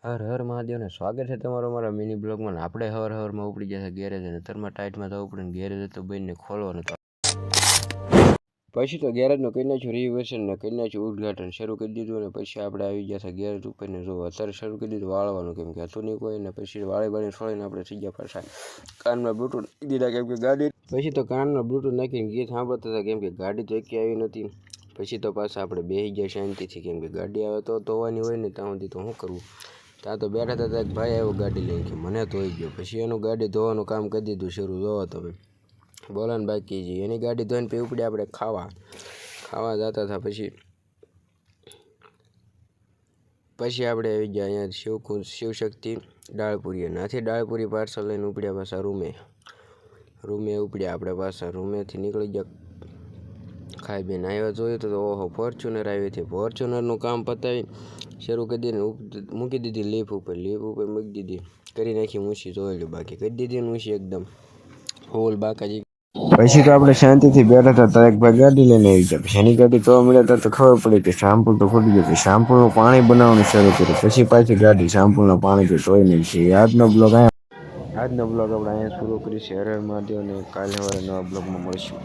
હર હર મહાદેવને સ્વાગત છે તમારું મારા મિની બ્લોગમાં. આપણે હવારમાં ઉપડી ગયા છે ગેરેજ અને તરમાં ટાઈટમાં જવું પડે ને ગેરેજ તો બંને ખોલવાનું તો પછી તો ગેરેજનું કરી નાખ્યું રિવર્શન ને કરી નાખ્યું ઉદ્ઘાટન શરૂ કરી દીધું અને પછી આપણે આવી ગયા છે ગેરેજ ઉપર ને જો અત્યારે શરૂ કરી દીધું વાળવાનું કેમ કે હતું નહીં કોઈ ને પછી વાળી છોડીને આપણે થઈ ગયા પાછા કાનમાં બ્લૂટૂથ દીધા કેમ કે ગાડી પછી તો કાનમાં બ્લૂટૂથ નાખીને ગીત સાંભળતા હતા કેમ કે ગાડી તો એકી આવી નથી. પછી તો પાછા આપણે બેસી ગયા શાંતિથી કેમ કે ગાડી આવે તો ધોવાની હોય ને ત્યાં સુધી તો શું કરવું. ત્યાં તો બેઠા હતા એક ભાઈ આવ્યો ગાડી લઈને કે મને ધોઈ ગયો પછી એનું ગાડી ધોવાનું કામ કરી દીધું શરૂ. જોવો તમે બોલાને બાકી છે એની ગાડી ધોઈને પછી ઉપડે આપણે ખાવા જતા હતા. પછી આપણે આવી ગયા અહીંયા શિવશક્તિ ડાળપુરી અને આથી ડાળપુરી પાર્સલ લઈને ઉપડ્યા પાછા રૂમે ઉપડ્યા આપણે પાછા રૂમેથી નીકળી ગયા ખાઈ બેન આવ્યા. જોયું તો ઓહો ફોર્ચ્યુનર આવી હતી. ફોર્ચ્યુનરનું કામ પતાવી શરૂ કરી દીધી મૂકી દીધી લીફ ઉપર મૂકી દીધી કરી નાખી મૂછી જોયેલું બાકી કરી દીધી મૂછી એકદમ હોલ બાકાજી. પછી તો આપણે શાંતિથી બેઠા હતા એક ભાઈ ગાડી લઈને આવી ગયા. પછી એની ગાડી તો મળ્યા તો ખબર પડી કે શામ્પુલ તો ફૂટી ગયું. શામ્પુલનું પાણી બનાવવાનું શરૂ કર્યું પછી પાછી ગાડી શામ્પુલના પાણીથી ધોઈ નાખી. આજનો બ્લોગ આપણે અહીંયા પૂરો કરીશું. હર હર મહાદેવ ને કાલે સવારે નવા બ્લોગમાં મળીશું.